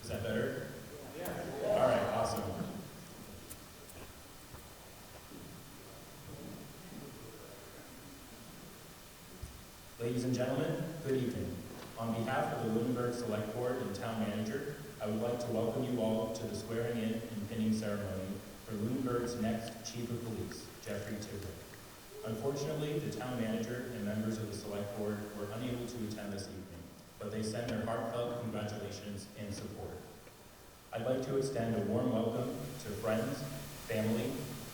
Is that better? Yeah. All right, awesome. Ladies and gentlemen, good evening. On behalf of the Lunenburg Select Board and Town Manager, I would like to welcome you all to the swearing in and pinning ceremony for Lunenburg's next Chief of Police, Jeffrey Thibodeau. Unfortunately, the Town Manager and members of the Select Board were unable to attend this evening, but they send their heartfelt congratulations and support. I'd like to extend a warm welcome to friends, family,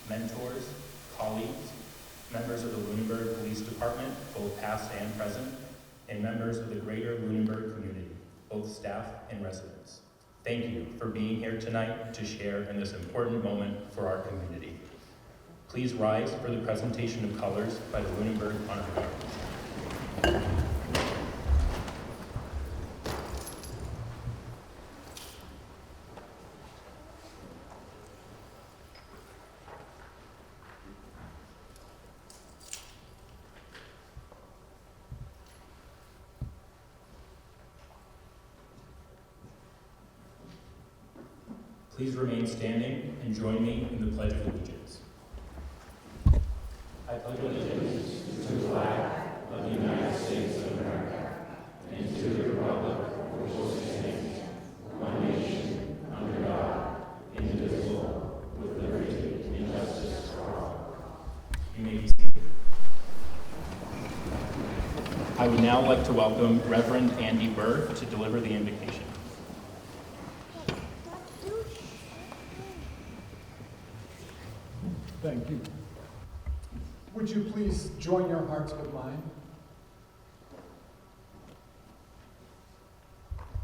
mentors, colleagues, members of the Lunenburg Police Department, both past and present, and members of the greater Lunenburg community, both staff and residents. Thank you for being here tonight to share in this important moment for our community. Please rise for the presentation of colors by the Lunenburg Honor Guard. Please remain standing and join me in the Pledge of Allegiance. I pledge allegiance to the flag of the United States of America and to the republic for which it stands, one nation, under God, indivisible, with liberty and justice for all. You may be seated. I would now like to welcome Reverend Andy Burr to deliver the invocation. Thank you. Would you please join your hearts with mine?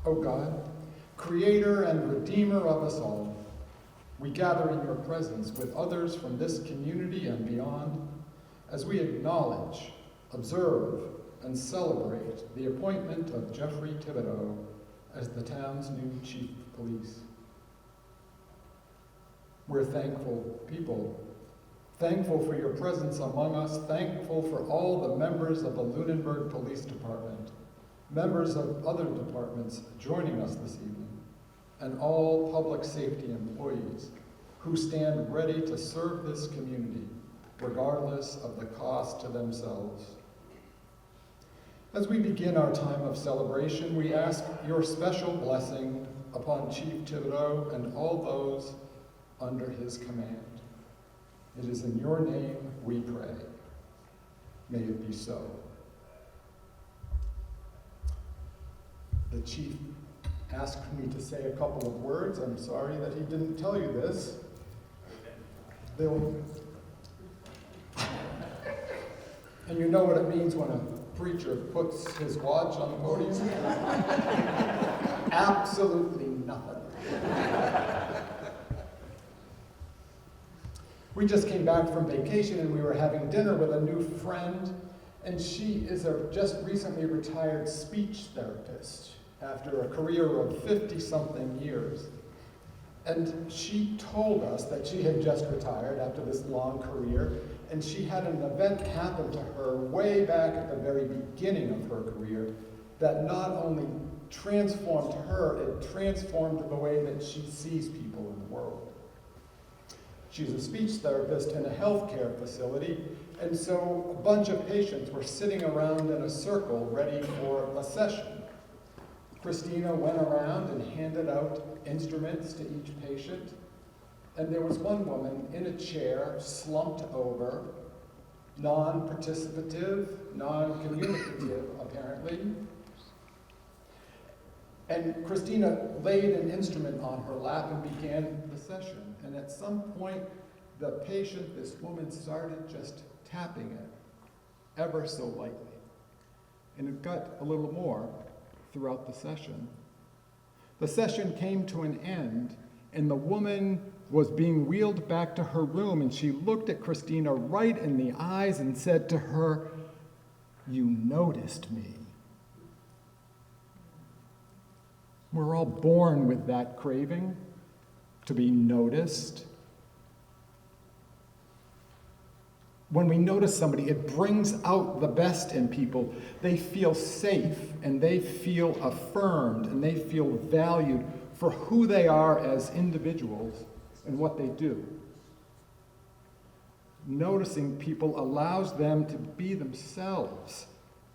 O God, Creator and Redeemer of us all, we gather in your presence with others from this community and beyond as we acknowledge, observe, and celebrate the appointment of Jeffrey Thibodeau as the town's new Chief of Police. We're thankful people. Thankful for your presence among us, thankful for all the members of the Lunenburg Police Department, members of other departments joining us this evening, and all public safety employees who stand ready to serve this community, regardless of the cost to themselves. As we begin our time of celebration, we ask your special blessing upon Chief Thibodeau and all those under his command. It is in your name we pray. May it be so. The chief asked me to say a couple of words. I'm sorry that he didn't tell you this. And you know what it means when a preacher puts his watch on the podium? Absolutely nothing. We just came back from vacation and we were having dinner with a new friend, and she is a just recently retired speech therapist after a career of 50-something years. And she told us that she had just retired after this long career, and she had an event happen to her way back at the very beginning of her career that not only transformed her, it transformed the way that she sees people in the world. She's a speech therapist in a healthcare facility, and so a bunch of patients were sitting around in a circle ready for a session. Christina went around and handed out instruments to each patient, and there was one woman in a chair, slumped over, non-participative, non-communicative, apparently. And Christina laid an instrument on her lap and began the session. And at some point, the patient, this woman, started just tapping it ever so lightly. And it got a little more throughout the session. The session came to an end, and the woman was being wheeled back to her room, and she looked at Christina right in the eyes and said to her, "You noticed me." We're all born with that craving to be noticed. When we notice somebody, it brings out the best in people. They feel safe, and they feel affirmed, and they feel valued for who they are as individuals and what they do. Noticing people allows them to be themselves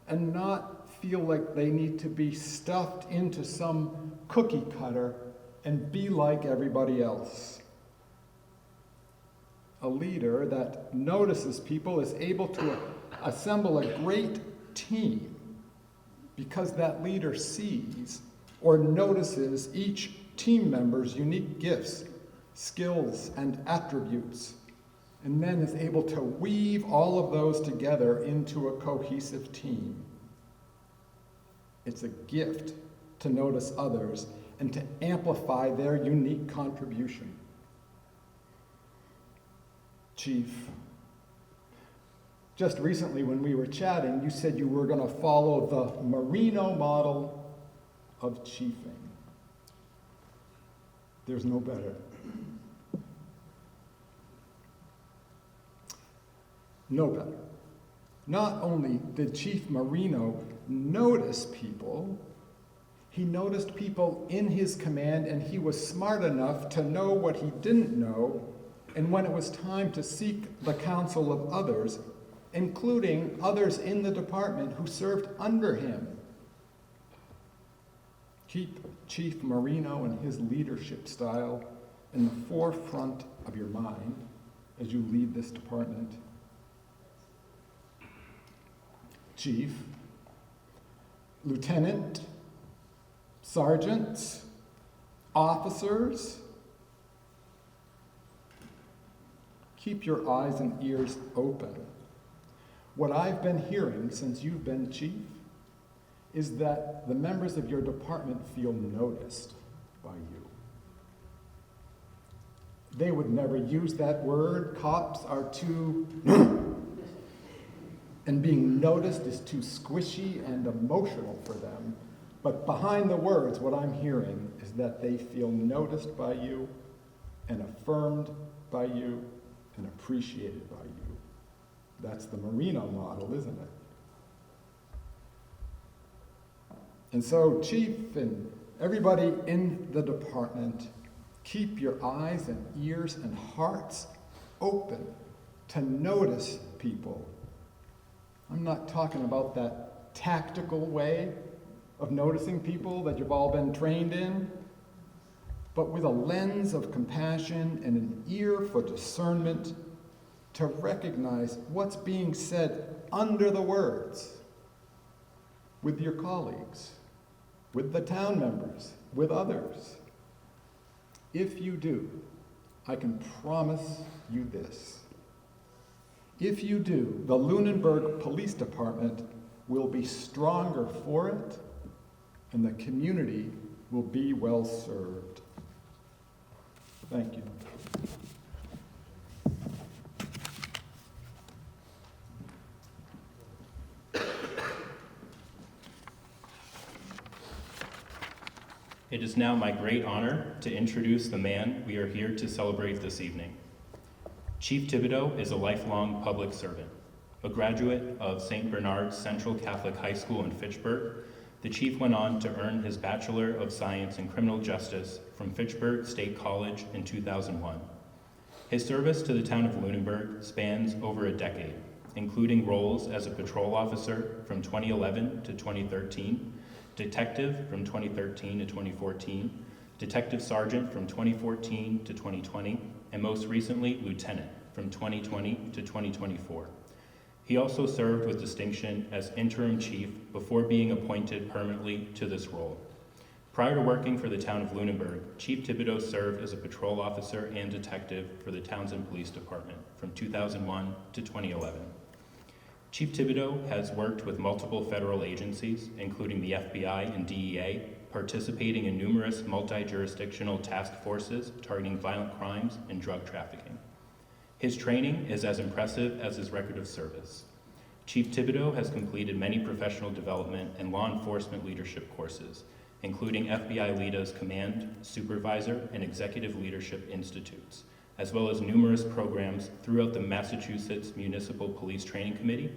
and not feel like they need to be stuffed into some cookie cutter and be like everybody else. A leader that notices people is able to assemble a great team because that leader sees or notices each team member's unique gifts, skills, and attributes, and then is able to weave all of those together into a cohesive team. It's a gift to notice others and to amplify their unique contribution. Chief, just recently when we were chatting, you said you were going to follow the Merino model of chiefing. There's no better. No better. Not only did Chief Marino notice people, he noticed people in his command, and he was smart enough to know what he didn't know, and when it was time to seek the counsel of others, including others in the department who served under him. Keep Chief Marino and his leadership style in the forefront of your mind as you lead this department. Chief, Lieutenant, Sergeants, officers, keep your eyes and ears open. What I've been hearing since you've been chief is that the members of your department feel noticed by you. They would never use that word. Cops are too and being noticed is too squishy and emotional for them. But behind the words, what I'm hearing is that they feel noticed by you and affirmed by you and appreciated by you. That's the Merino model, isn't it? And so, Chief and everybody in the department, keep your eyes and ears and hearts open to notice people. I'm not talking about that tactical way of noticing people that you've all been trained in, but with a lens of compassion and an ear for discernment to recognize what's being said under the words with your colleagues, with the town members, with others. If you do, I can promise you this. If you do, the Lunenburg Police Department will be stronger for it, and the community will be well served. Thank you. It is now my great honor to introduce the man we are here to celebrate this evening. Chief Thibodeau is a lifelong public servant. A graduate of St. Bernard's Central Catholic High School in Fitchburg, the chief went on to earn his Bachelor of Science in Criminal Justice from Fitchburg State College in 2001. His service to the town of Lunenburg spans over a decade, including roles as a patrol officer from 2011 to 2013, detective from 2013 to 2014, detective sergeant from 2014 to 2020, and most recently, lieutenant from 2020 to 2024. He also served with distinction as interim chief before being appointed permanently to this role. Prior to working for the town of Lunenburg, Chief Thibodeau served as a patrol officer and detective for the Townsend Police Department from 2001 to 2011. Chief Thibodeau has worked with multiple federal agencies, including the FBI and DEA, participating in numerous multi-jurisdictional task forces targeting violent crimes and drug trafficking. His training is as impressive as his record of service. Chief Thibodeau has completed many professional development and law enforcement leadership courses, including FBI LEDA's Command, Supervisor, and Executive Leadership Institutes, as well as numerous programs throughout the Massachusetts Municipal Police Training Committee,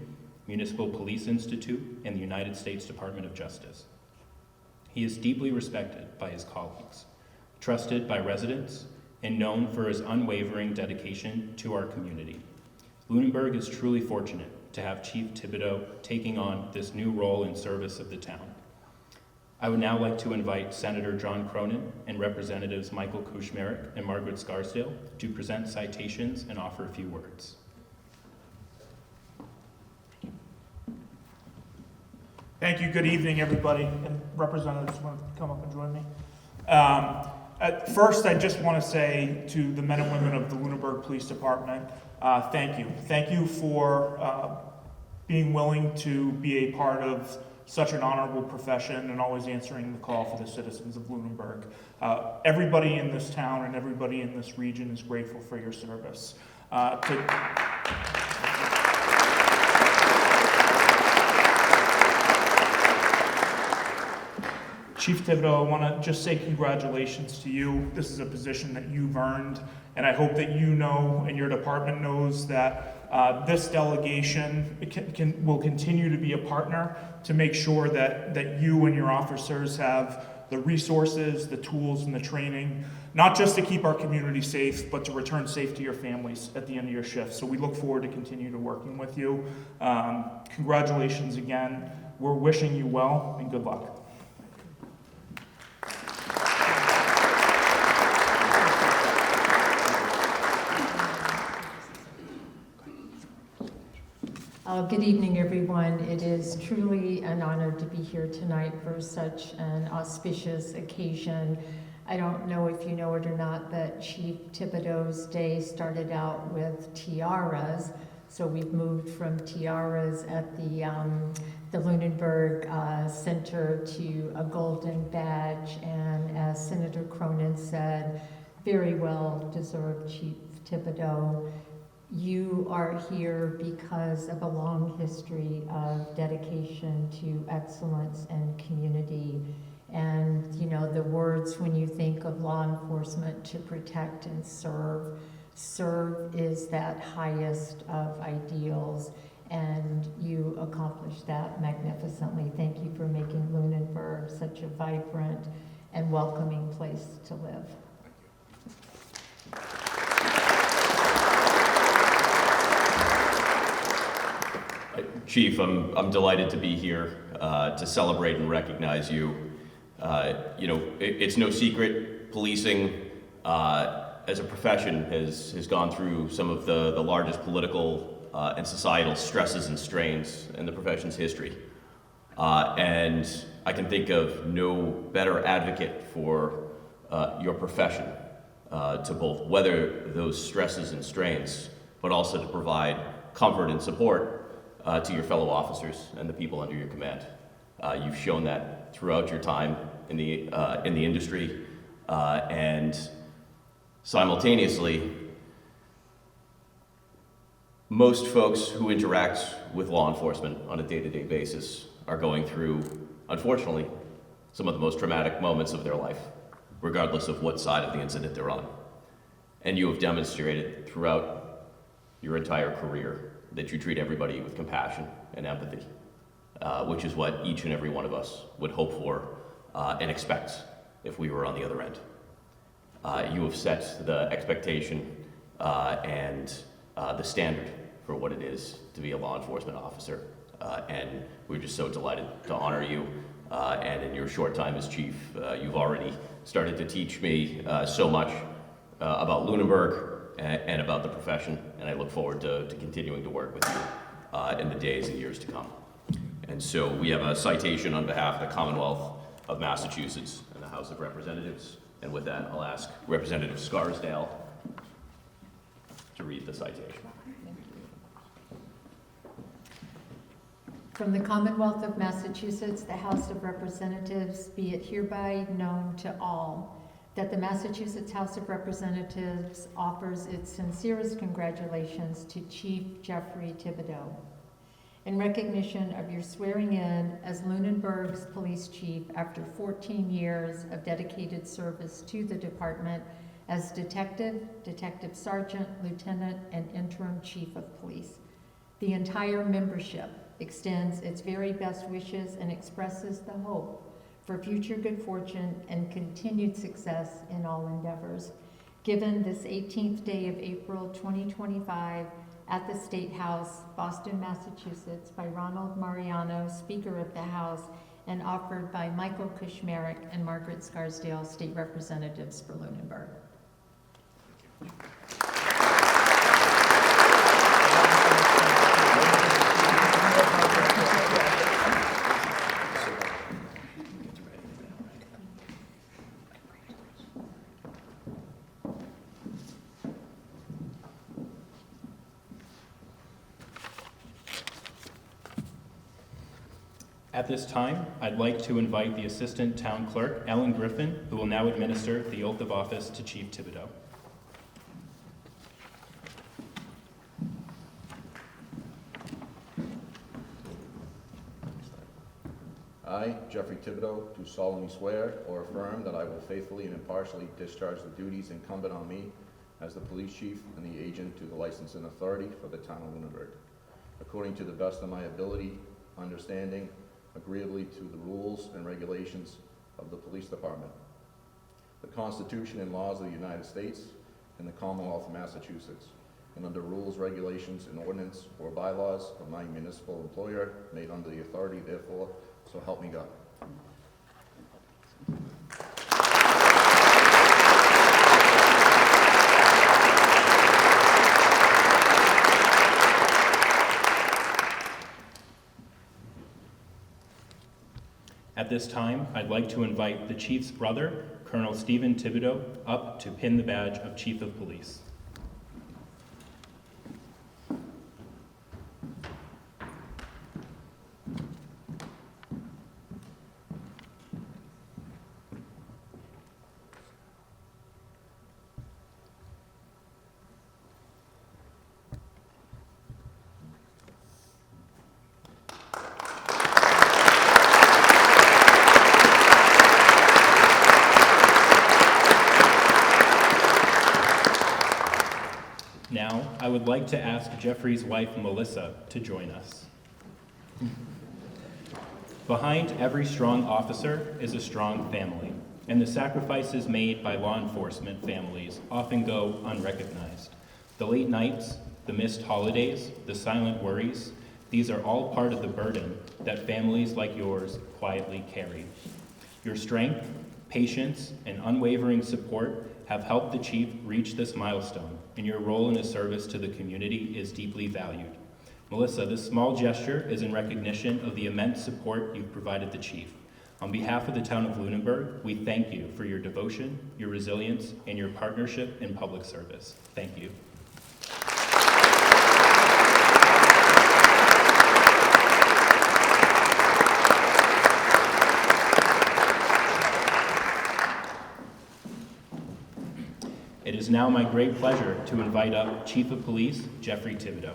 Municipal Police Institute, and the United States Department of Justice. He is deeply respected by his colleagues. trusted by residents, and known for his unwavering dedication to our community. Lunenburg is truly fortunate to have Chief Thibodeau taking on this new role in service of the town. I would now like to invite Senator John Cronin and Representatives Michael Kushmerek and Margaret Scarsdale to present citations and offer a few words. Thank you. Good evening, everybody, and representatives want to come up and join me. At first, I just want to say to the men and women of the Lunenburg Police Department, thank you. Thank you for being willing to be a part of such an honorable profession and always answering the call for the citizens of Lunenburg. Everybody in this town and everybody in this region is grateful for your service. Chief Thibodeau, I want to just say congratulations to you. This is a position that you've earned, and I hope that you know and your department knows that this delegation will continue to be a partner to make sure that you and your officers have the resources, the tools, and the training, not just to keep our community safe, but to return safe to your families at the end of your shift. So we look forward to continue to working with you. Congratulations again. We're wishing you well, and good luck. Good evening, everyone. It is truly an honor to be here tonight for such an auspicious occasion. I don't know if you know it or not, but Chief Thibodeau's day started out with tiaras. So we've moved from tiaras at the Lunenburg Center to a golden badge. And as Senator Cronin said, very well deserved, Chief Thibodeau. You are here because of a long history of dedication to excellence and community. And, you know, the words when you think of law enforcement, to protect and serve. Serve is that highest of ideals, and you accomplished that magnificently. Thank you for making Lunenburg such a vibrant and welcoming place to live. Chief, I'm delighted to be here to celebrate and recognize you. It's no secret, policing as a profession has gone through some of the largest political and societal stresses and strains in the profession's history. And I can think of no better advocate for your profession to both weather those stresses and strains, but also to provide comfort and support to your fellow officers and the people under your command. You've shown that throughout your time in the industry, and simultaneously, most folks who interact with law enforcement on a day-to-day basis are going through, unfortunately, some of the most traumatic moments of their life, regardless of what side of the incident they're on. And you have demonstrated throughout your entire career that you treat everybody with compassion and empathy, which is what each and every one of us would hope for and expect if we were on the other end. You have set the expectation and the standard for what it is to be a law enforcement officer, and we're just so delighted to honor you. And in your short time as chief, you've already started to teach me so much about Lunenburg and about the profession, and I look forward to continuing to work with you in the days and years to come. And so we have a citation on behalf of the Commonwealth of Massachusetts and the House of Representatives, and with that I'll ask Representative Scarsdale to read the citation. From the Commonwealth of Massachusetts, the House of Representatives, be it hereby known to all that the Massachusetts House of Representatives offers its sincerest congratulations to Chief Jeffrey Thibodeau in recognition of your swearing in as Lunenburg's police chief after 14 years of dedicated service to the department as detective, detective sergeant, lieutenant, and interim chief of police. The entire membership extends its very best wishes and expresses the hope for future good fortune and continued success in all endeavors. Given this 18th day of April 2025 at the State House, Boston, Massachusetts, by Ronald Mariano, Speaker of the House, and offered by Michael Kushmarek and Margaret Scarsdale, State Representatives for Lunenburg. At this time, I'd like to invite the Assistant Town Clerk, Ellen Griffin, who will now administer the oath of office to Chief Thibodeau. I, Jeffrey Thibodeau, do solemnly swear or affirm that I will faithfully and impartially discharge the duties incumbent on me as the police chief and the agent to the licensing authority for the town of Lunenburg, according to the best of my ability, understanding, agreeably to the rules and regulations of the police department, the Constitution and laws of the United States and the Commonwealth of Massachusetts, and under rules, regulations, and ordinance or bylaws of my municipal employer, made under the authority, therefore, so help me God. At this time, I'd like to invite the Chief's brother, Colonel Stephen Thibodeau, up to pin the badge of Chief of Police. Now, I would like to ask Jeffrey's wife, Melissa, to join us. Behind every strong officer is a strong family, and the sacrifices made by law enforcement families often go unrecognized. The late nights, the missed holidays, the silent worries, these are all part of the burden that families like yours quietly carry. Your strength, patience, and unwavering support have helped the Chief reach this milestone, and your role in his service to the community is deeply valued. Melissa, this small gesture is in recognition of the immense support you've provided the Chief. On behalf of the town of Lunenburg, we thank you for your devotion, your resilience, and your partnership in public service. Thank you. It is now my great pleasure to invite up Chief of Police, Jeffrey Thibodeau.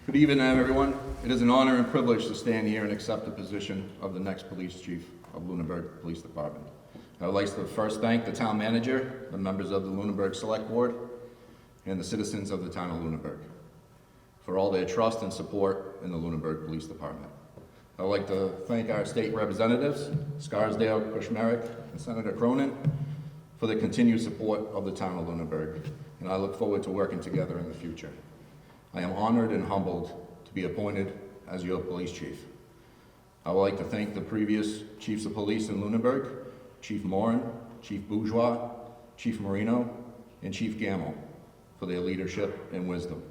Good evening, everyone. It is an honor and privilege to stand here and accept the position of the next police chief of Lunenburg Police Department. I would like to first thank the town manager, the members of the Lunenburg Select Board, and the citizens of the town of Lunenburg for all their trust and support in the Lunenburg Police Department. I would like to thank our state representatives, Scarsdale, Kushmarek, and Senator Cronin, for the continued support of the town of Lunenburg, and I look forward to working together in the future. I am honored and humbled to be appointed as your police chief. I would like to thank the previous chiefs of police in Lunenburg, Chief Morin, Chief Bourgeois, Chief Marino, and Chief Gamble, for their leadership and wisdom.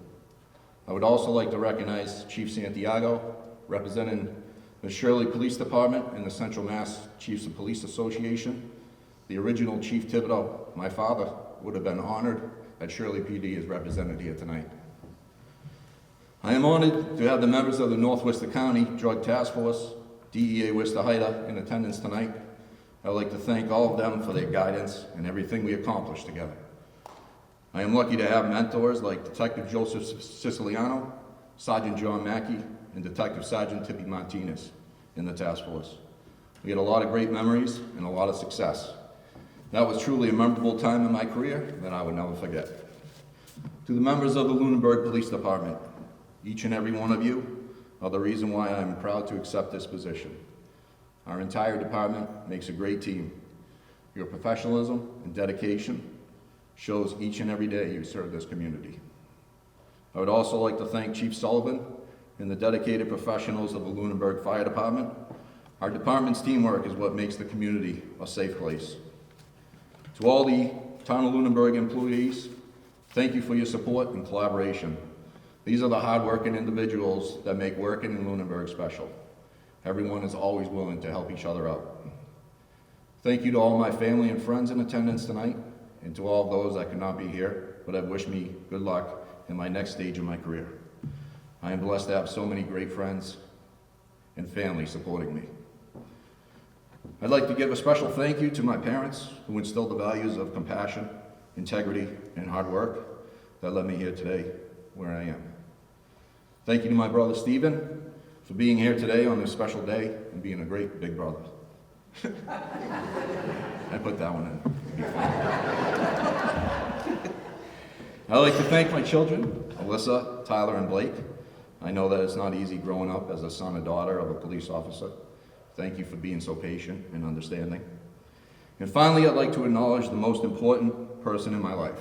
I would also like to recognize Chief Santiago, representing the Shirley Police Department and the Central Mass Chiefs of Police Association. The original Chief Thibodeau, my father, would have been honored that Shirley PD is represented here tonight. I am honored to have the members of the North Worcester County Drug Task Force, DEA Worcester Heights, in attendance tonight. I would like to thank all of them for their guidance and everything we accomplished together. I am lucky to have mentors like Detective Joseph Siciliano, Sergeant John Mackey, and Detective Sergeant Tippy Martinez in the task force. We had a lot of great memories and a lot of success. That was truly a memorable time in my career that I would never forget. To the members of the Lunenburg Police Department, each and every one of you are the reason why I'm proud to accept this position. Our entire department makes a great team. Your professionalism and dedication shows each and every day you serve this community. I would also like to thank Chief Sullivan and the dedicated professionals of the Lunenburg Fire Department. Our department's teamwork is what makes the community a safe place. To all the Town of Lunenburg employees, thank you for your support and collaboration. These are the hard-working individuals that make working in Lunenburg special. Everyone is always willing to help each other out. Thank you to all my family and friends in attendance tonight, and to all those that could not be here, but have wished me good luck in my next stage of my career. I am blessed to have so many great friends and family supporting me. I'd like to give a special thank you to my parents who instilled the values of compassion, integrity, and hard work that led me here today where I am. Thank you to my brother Stephen for being here today on this special day and being a great big brother. I put that one in. It'd be fun. I'd like to thank my children, Alyssa, Tyler, and Blake. I know that it's not easy growing up as a son and daughter of a police officer. Thank you for being so patient and understanding. And finally, I'd like to acknowledge the most important person in my life,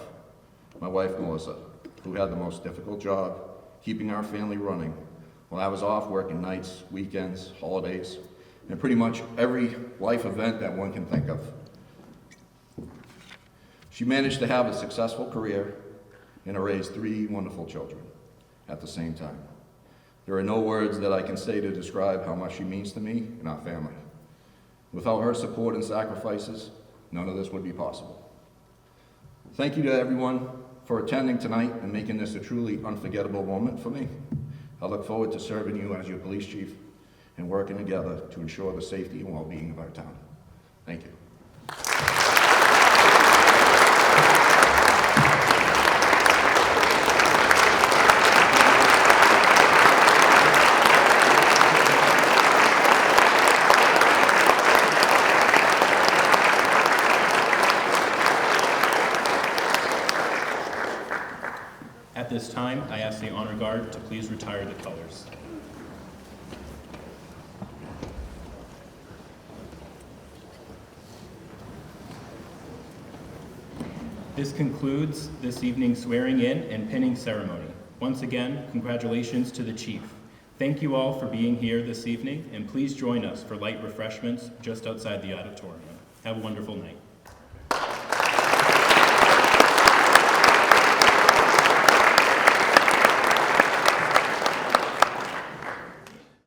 my wife, Melissa, who had the most difficult job keeping our family running while I was off working nights, weekends, holidays, and pretty much every life event that one can think of. She managed to have a successful career and raise 3 wonderful children at the same time. There are no words that I can say to describe how much she means to me and our family. Without her support and sacrifices, none of this would be possible. Thank you to everyone for attending tonight and making this a truly unforgettable moment for me. I look forward to serving you as your police chief and working together to ensure the safety and well-being of our town. Thank you. At this time, I ask the honor guard to please retire the colors. This concludes this evening's swearing in and pinning ceremony. Once again, congratulations to the chief. Thank you all for being here this evening, and please join us for light refreshments just outside the auditorium. Have a wonderful night.